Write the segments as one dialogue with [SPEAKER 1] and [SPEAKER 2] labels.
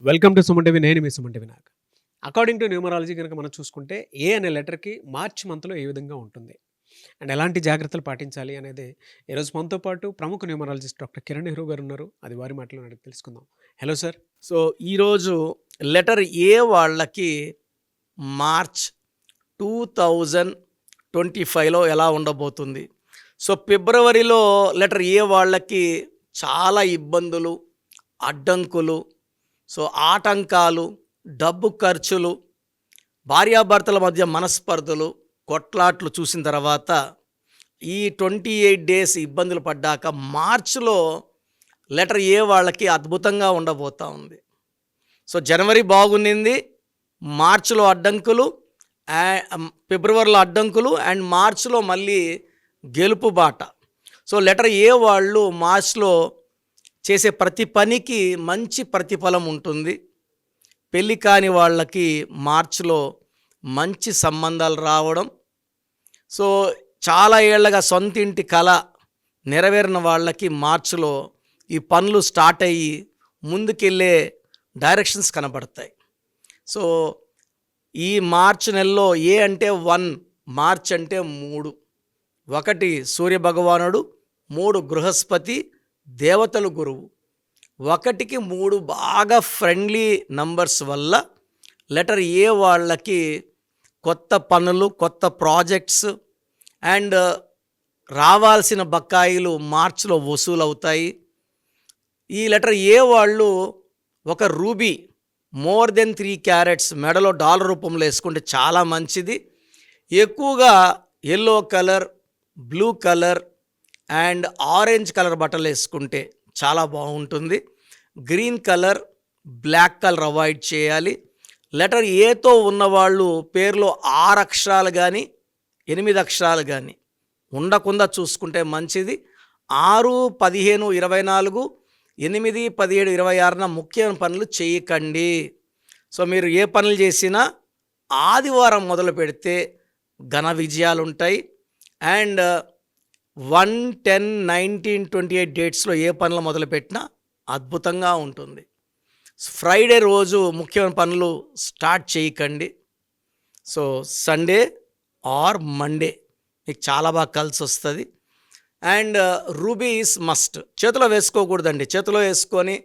[SPEAKER 1] Welcome to Suman TV. నేను మీ Suman TV Nag. According to numerology కనుక మనం చూసుకుంటే ఏ అనే లెటర్‌కి మార్చ్ మంత్‌లో ఏ విధంగా ఉంటుంది అండ్ ఎలాంటి జాగ్రత్తలు పాటించాలి అనేది ఈరోజు మనతో పాటు ప్రముఖ న్యూమరాలజిస్ట్ డాక్టర్ కిరణ్ నెహ్రూ గారు ఉన్నారు. అది వారి మాటల్లో అడిగి తెలుసుకుందాం. Hello sir.
[SPEAKER 2] సో ఈరోజు లెటర్ ఏ వాళ్ళకి మార్చ్ 2025లో ఎలా ఉండబోతుంది? సో ఫిబ్రవరిలో లెటర్ ఏ వాళ్ళకి చాలా ఇబ్బందులు, అడ్డంకులు, సో ఆటంకాలు, డబ్బు ఖర్చులు, భార్యాభర్తల మధ్య మనస్పర్ధలు, కొట్లాట్లు చూసిన తర్వాత ఈ 28 డేస్ ఇబ్బందులు పడ్డాక మార్చ్లో లెటర్ ఏ వాళ్ళకి అద్భుతంగా ఉండబోతూ ఉంది. సో జనవరి బాగుండింది, మార్చిలో అడ్డంకులు, ఫిబ్రవరిలో అడ్డంకులు అండ్ మార్చిలో మళ్ళీ గెలుపు బాట. సో లెటర్ ఏ వాళ్ళు మార్చ్లో చేసే ప్రతి పనికి మంచి ప్రతిఫలం ఉంటుంది. పెళ్ళి కాని వాళ్ళకి మార్చిలో మంచి సంబంధాలు రావడం, సో చాలా ఏళ్ళగా సొంత ఇంటి కళ నెరవేరిన వాళ్ళకి మార్చిలో ఈ పనులు స్టార్ట్ అయ్యి ముందుకెళ్ళే డైరెక్షన్స్ కనబడతాయి. సో ఈ మార్చ్ నెలలో ఏ అంటే 1, మార్చ్ అంటే 3, 1 సూర్యభగవానుడు, 3 బృహస్పతి, దేవతలు గురువు. 1కి 3 బాగా ఫ్రెండ్లీ నంబర్స్ వల్ల లెటర్ ఏ వాళ్ళకి కొత్త పనులు, కొత్త ప్రాజెక్ట్స్ అండ్ రావాల్సిన బకాయిలు మార్చిలో వసూలు అవుతాయి. ఈ లెటర్ ఏ వాళ్ళు ఒక రూబీ మోర్ దెన్ 3 క్యారెట్స్ మెడలో డాలర్ రూపంలో వేసుకుంటే చాలా మంచిది. ఎక్కువగా yellow colour, blue colour and orange colour బట్టలు వేసుకుంటే చాలా బాగుంటుంది. Green colour, black colour avoid చేయాలి. లెటర్ ఏతో ఉన్నవాళ్ళు పేరులో 6 అక్షరాలు కానీ 8 అక్షరాలు కానీ ఉండకుండా చూసుకుంటే మంచిది. 6, 15, 24, 8, 17, 26న ముఖ్యమైన పనులు చేయకండి. సో మీరు ఏ పనులు చేసినా ఆదివారం మొదలు పెడితే ఘన విజయాలు ఉంటాయి. అండ్ 1, 10, 19, 28 డేట్స్లో ఏ పనులు మొదలుపెట్టినా అద్భుతంగా ఉంటుంది. ఫ్రైడే రోజు ముఖ్యమైన పనులు స్టార్ట్ చేయకండి. సో సండే ఆర్ మండే మీకు చాలా బాగా కలిసి వస్తుంది. And ruby is must. చేతిలో వేసుకోకూడదండి. చేతిలో వేసుకొని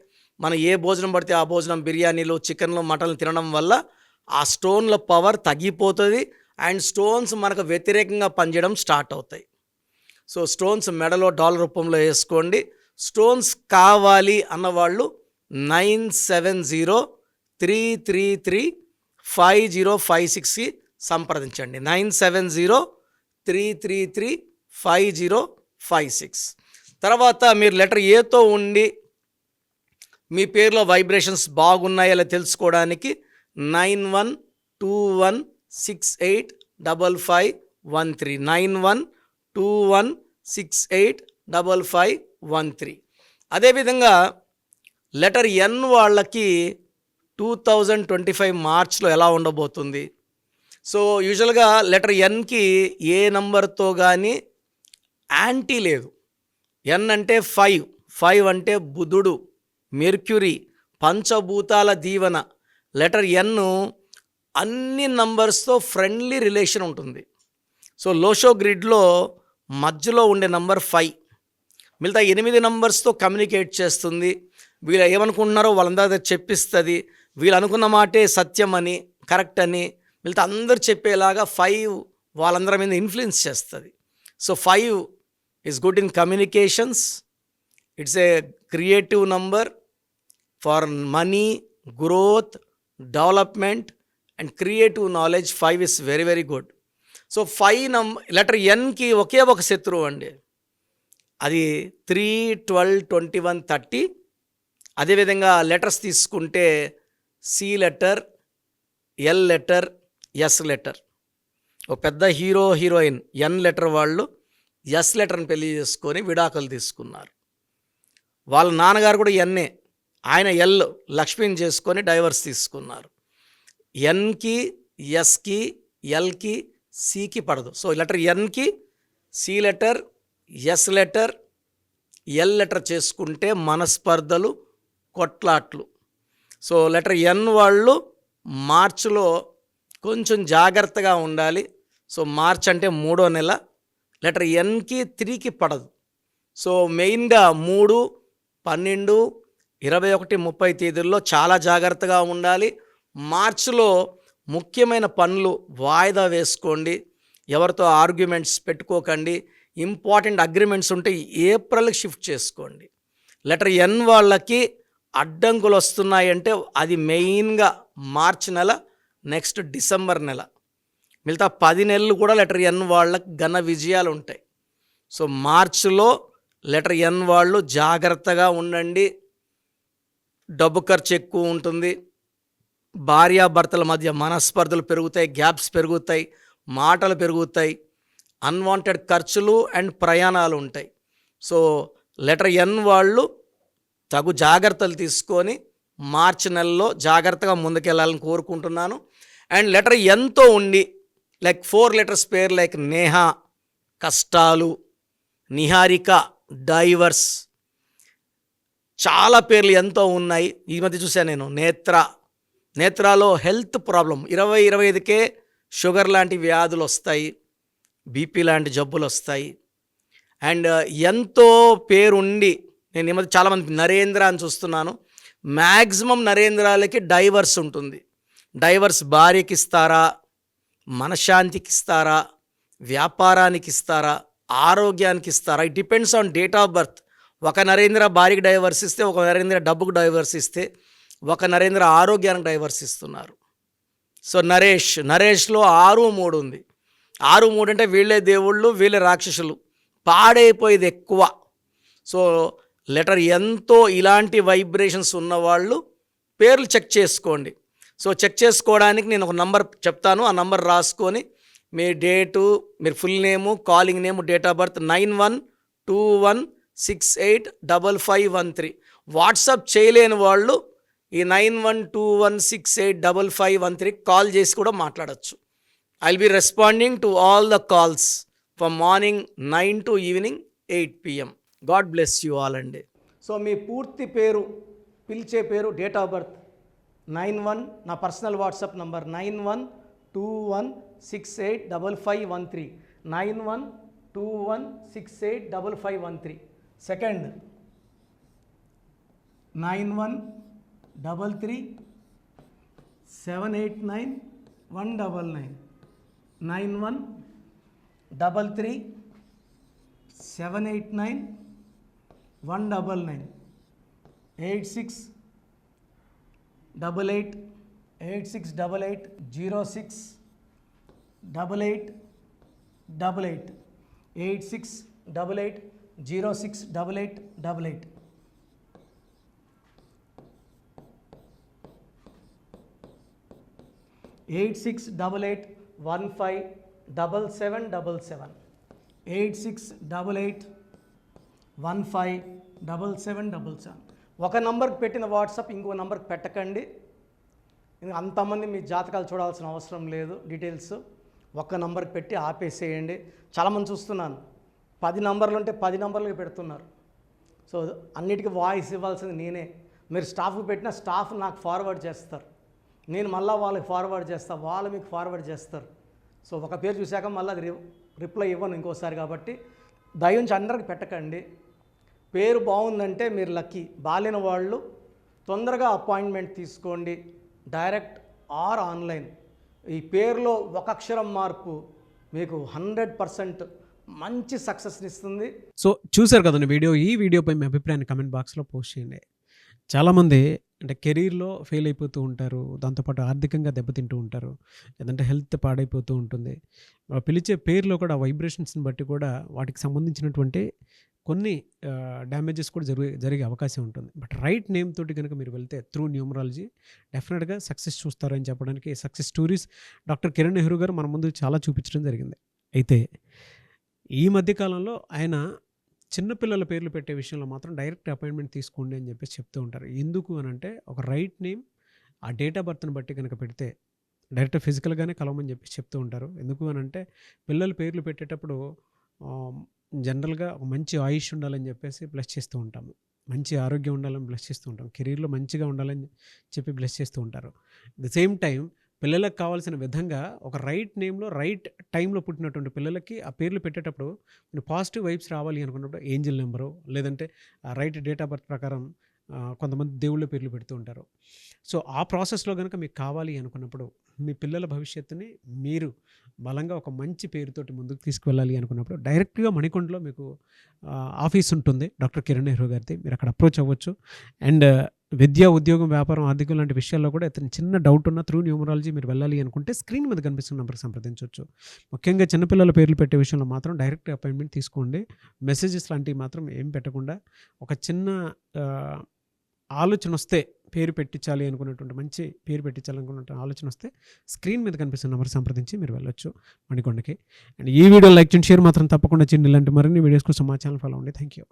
[SPEAKER 2] మనం ఏ భోజనం పడితే ఆ భోజనం, బిర్యానీలు, చికెన్లు, మటన్లు తినడం వల్ల ఆ స్టోన్ల పవర్ తగ్గిపోతుంది అండ్ స్టోన్స్ మనకు వ్యతిరేకంగా పనిచేయడం స్టార్ట్ అవుతాయి. సో స్టోన్స్ మెడలో డాలర్ రూపంలో వేసుకోండి. స్టోన్స్ కావాలి అన్నవాళ్ళు 9703335056కి సంప్రదించండి. 9703335056. తర్వాత మీరు లెటర్ ఏతో ఉండి మీ పేరులో వైబ్రేషన్స్ బాగున్నాయో తెలుసుకోవడానికి 9121685513 9121685513. అదేవిధంగా లెటర్ ఎన్ వాళ్ళకి 2025 మార్చ్లో ఎలా ఉండబోతుంది? సో యూజువల్గా లెటర్ ఎన్కి ఏ నంబర్తో కానీ యాంటీ లేదు. ఎన్ అంటే 5 అంటే బుధుడు, మెర్క్యూరీ, పంచభూతాల దీవెన. లెటర్ ఎన్ అన్ని నంబర్స్తో ఫ్రెండ్లీ రిలేషన్ ఉంటుంది. సో లోషో గ్రిడ్లో మధ్యలో ఉండే నంబర్ 5. మిగతా 8 నంబర్స్తో కమ్యూనికేట్ చేస్తుంది. వీళ్ళు ఏమనుకుంటున్నారో వాళ్ళందరూ చెప్పిస్తుంది. వీళ్ళు అనుకున్న మాటే సత్యం అని, కరెక్ట్ అని మిగతా అందరూ చెప్పేలాగా 5 వాళ్ళందరి మీద ఇన్ఫ్లుయెన్స్ చేస్తుంది. So 5 is good in communications. It's a creative number for money, growth, development and creative knowledge. 5 is very very good. So 5 letter ఎన్కి ఒకే ఒక శత్రువు అండి, అది 3, 12, 21, 30. అదేవిధంగా లెటర్స్ తీసుకుంటే C letter, L letter, S letter. ఒక పెద్ద హీరోయిన్ ఎన్ లెటర్ వాళ్ళు ఎస్ లెటర్ని పెళ్లి చేసుకొని విడాకులు తీసుకున్నారు. వాళ్ళ నాన్నగారు కూడా ఎన్నే, ఆయన ఎల్ లక్ష్మిని చేసుకొని డైవర్స్ తీసుకున్నారు. ఎన్కి, ఎస్కి, ఎల్కి, సికి పడదు. సో లెటర్ ఎన్కి C letter, S letter, L letter చేసుకుంటే మనస్పర్ధలు, కొట్లాట్లు. సో లెటర్ ఎన్ వాళ్ళు మార్చిలో కొంచెం జాగ్రత్తగా ఉండాలి. సో మార్చ్ అంటే 3వ నెల, లెటర్ ఎన్కి 3కి పడదు. సో మెయిన్గా 3, 12, 21, 30 తేదీల్లో చాలా జాగ్రత్తగా ఉండాలి. మార్చిలో ముఖ్యమైన పనులు వాయిదా వేసుకోండి. ఎవరితో ఆర్గ్యుమెంట్స్ పెట్టుకోకండి. ఇంపార్టెంట్ అగ్రిమెంట్స్ ఉంటే ఏప్రిల్కి షిఫ్ట్ చేసుకోండి. లెటర్ ఎన్ వాళ్ళకి అడ్డంకులు వస్తున్నాయంటే అది మెయిన్గా మార్చి నెల, నెక్స్ట్ డిసెంబర్ నెల. మిగతా 10 నెలలు కూడా లెటర్ ఎన్ వాళ్ళకి ఘన విజయాలు ఉంటాయి. సో మార్చిలో లెటర్ ఎన్ వాళ్ళు జాగ్రత్తగా ఉండండి. డబ్బు ఖర్చు ఎక్కువ ఉంటుంది. భార్యాభర్తల మధ్య మనస్పర్ధలు పెరుగుతాయి, గ్యాప్స్ పెరుగుతాయి, మాటలు పెరుగుతాయి, అన్వాంటెడ్ ఖర్చులు అండ్ ప్రయాణాలు ఉంటాయి. సో లెటర్ ఎన్ వాళ్ళు తగు జాగ్రత్తలు తీసుకొని మార్చి నెలలో జాగ్రత్తగా ముందుకెళ్ళాలని కోరుకుంటున్నాను. అండ్ లెటర్ ఎన్తో ఉండి లైక్ 4 లెటర్స్ పేరు లైక్ నేహ, కష్టాలు, నిహారిక, డైవర్స్, చాలా పేర్లు ఎంతో ఉన్నాయి. ఈ మధ్య చూశాను నేను నేత్రాలో హెల్త్ ప్రాబ్లం 20-25కే షుగర్ లాంటి వ్యాధులు వస్తాయి, బీపీ లాంటి జబ్బులు వస్తాయి. అండ్ ఎంతో పేరుండి నేను ఈ మధ్య చాలామంది నరేంద్ర అని చూస్తున్నాను. మ్యాక్సిమం నరేంద్రాలకి డైవర్స్ ఉంటుంది. డైవర్స్ భార్యకి ఇస్తారా, మనశ్శాంతికి ఇస్తారా, వ్యాపారానికి ఇస్తారా, ఆరోగ్యానికి ఇస్తారా? It depends on date of birth. ఒక నరేంద్ర భార్యకి డైవర్స్ ఇస్తే, ఒక నరేంద్ర డబ్బుకు డైవర్స్ ఇస్తే, ఒక నరేంద్ర ఆరోగ్యానికి డైవర్స్ ఇస్తున్నారు. సో నరేష్లో 6-3 ఉంది. 6-3 అంటే వీళ్ళే దేవుళ్ళు, వీళ్ళే రాక్షసులు, పాడైపోయేది ఎక్కువ. సో లెటర్ ఎంతో ఇలాంటి వైబ్రేషన్స్ ఉన్నవాళ్ళు పేర్లు చెక్ చేసుకోండి. సో చెక్ చేసుకోవడానికి నేను ఒక నంబర్ చెప్తాను, ఆ నంబర్ రాసుకొని మీ డేటు, మీరు full name, calling name, date of birth 9121685513. WhatsApp చేయలేని వాళ్ళు ఈ 9121685513 కాల్ చేసి కూడా మాట్లాడచ్చు. I will be responding to all the calls from morning 9 to evening 8 PM. God bless you all అండి. సో మీ పూర్తి పేరు, పిలిచే పేరు, డేట్ ఆఫ్ బర్త్ 91, నా పర్సనల్ వాట్సాప్ నంబర్ 9121685513, 9121685513. సెకండ్ 9133789199, 9133789199, 868886880688, 8688068888. 8688157777, 8688157777. ఒక నంబర్కి పెట్టిన వాట్సాప్ ఇంకో నంబర్కి పెట్టకండి. అంతమంది మీ జాతకాలు చూడాల్సిన అవసరం లేదు. డీటెయిల్స్ ఒక్క నంబర్కి పెట్టి ఆపేసేయండి. చాలామంది చూస్తున్నాను 10 నంబర్లు ఉంటే 10 నంబర్లకి పెడుతున్నారు. సో అన్నిటికీ వాయిస్ ఇవ్వాల్సింది నేనే. మీరు స్టాఫ్కి పెట్టిన స్టాఫ్ నాకు ఫార్వర్డ్ చేస్తారు, నేను మళ్ళీ వాళ్ళకి ఫార్వర్డ్ చేస్తాను, వాళ్ళు మీకు ఫార్వర్డ్ చేస్తారు. సో ఒక పేరు చూశాక మళ్ళీ అది రిప్లై ఇవ్వను ఇంకోసారి. కాబట్టి దయించి అందరికి పెట్టకండి. పేరు బాగుందంటే మీరు లక్కీ. బాలేని వాళ్ళు తొందరగా అపాయింట్మెంట్ తీసుకోండి, డైరెక్ట్ ఆర్ ఆన్లైన్. ఈ పేరులో ఒక అక్షరం మార్పు మీకు 100% మంచి సక్సెస్ని ఇస్తుంది.
[SPEAKER 1] సో చూశారు కదండి వీడియో. ఈ వీడియోపై మీ అభిప్రాయాన్ని కమెంట్ బాక్స్లో పోస్ట్ చేయండి. చాలామంది అంటే కెరీర్లో ఫెయిల్ అయిపోతూ ఉంటారు, దాంతోపాటు ఆర్థికంగా దెబ్బతింటూ ఉంటారు, లేదంటే హెల్త్ పాడైపోతూ ఉంటుంది. పిలిచే పేరులో కూడా వైబ్రేషన్స్ని బట్టి కూడా వాటికి సంబంధించినటువంటి కొన్ని డ్యామేజెస్ కూడా జరిగే అవకాశం ఉంటుంది. బట్ రైట్ నేమ్ తోటి కనుక మీరు వెళ్తే త్రూ న్యూమరాలజీ డెఫినెట్గా సక్సెస్ చూస్తారని చెప్పడానికి success stories doctor Kiran Nehru గారు మన ముందు చాలా చూపించడం జరిగింది. అయితే ఈ మధ్యకాలంలో ఆయన చిన్నపిల్లల పేర్లు పెట్టే విషయంలో మాత్రం డైరెక్ట్ అపాయింట్మెంట్ తీసుకోండి అని చెప్పేసి చెప్తూ ఉంటారు. ఎందుకు అని అంటే ఒక రైట్ నేమ్ ఆ డేట్ ఆఫ్ బర్త్ని బట్టి కనుక పెడితే డైరెక్ట్ ఫిజికల్గానే కలవమని చెప్పేసి చెప్తూ ఉంటారు. ఎందుకు అని అంటే పిల్లల పేర్లు పెట్టేటప్పుడు జనరల్‌గా ఒక మంచి ఆయుష్ ఉండాలని చెప్పేసి బ్లెస్ చేస్తూ ఉంటాము. మంచి ఆరోగ్యం ఉండాలని బ్లెస్ చేస్తూ ఉంటాం. కెరీర్‌లో మంచిగా ఉండాలని చెప్పి బ్లెస్ చేస్తూ ఉంటారు. అట్ ద సేమ్ టైమ్ పిల్లలకు కావాల్సిన విధంగా ఒక రైట్ నేమ్‌లో, రైట్ టైంలో పుట్టినటువంటి పిల్లలకి ఆ పేర్లు పెట్టేటప్పుడు పాజిటివ్ వైబ్స్ రావాలి అనుకున్నప్పుడు ఏంజెల్ నంబరు లేదంటే రైట్ డేట్ ఆఫ్ బర్త్ ప్రకారం కొంతమంది దేవుళ్ళ పేర్లు పెడుతూ ఉంటారు. సో, ఆ ప్రాసెస్‌లో గనుక మీకు కావాలి అనుకున్నప్పుడు మీ పిల్లల భవిష్యత్తుని మీరు బలంగా ఒక మంచి పేరుతోటి ముందుకు తీసుకువెళ్ళాలి అనుకున్నప్పుడు డైరెక్ట్‌గా మణికొండలో మీకు ఆఫీస్ ఉంటుంది. డాక్టర్ కిరణ్ నెహ్రూ గారిది. మీరు అక్కడ అప్రోచ్ అవ్వచ్చు. అండ్ విద్య, ఉద్యోగం, వ్యాపారం, ఆర్థికం లాంటి విషయాల్లో కూడా ఏదైనా చిన్న డౌట్ ఉన్నా త్రూ న్యూమరాలజీ మీరు వెళ్ళాలి అనుకుంటే స్క్రీన్ మీద కనిపిస్తున్న నంబర్‌కి సంప్రదించొచ్చు. ముఖ్యంగా చిన్నపిల్లల పేర్లు పెట్టే విషయంలో మాత్రం డైరెక్ట్ అపాయింట్మెంట్ తీసుకోండి. మెసేజెస్ లాంటివి మాత్రం ఏం పెట్టకుండా ఒక చిన్న ఆలోచనొస్తే పేరు పెట్టించాలి అనుకున్నటువంటి మంచి పేరు పెట్టించాలనుకున్న ఆలోచనొస్తే స్క్రీన్ మీద కనిపిస్తున్న నంబర్ సంప్రదించి మీరు వెళ్ళొచ్చు మణికొండకి. అండ్ ఈ వీడియో లైక్ చేయండి, షేర్ మాత్రం తప్పకుండా చేయండి. ఇలాంటి మరిన్ని వీడియోస్ కోసం మా ఛానల్ ఫాలో అవ్వండి. Thank you.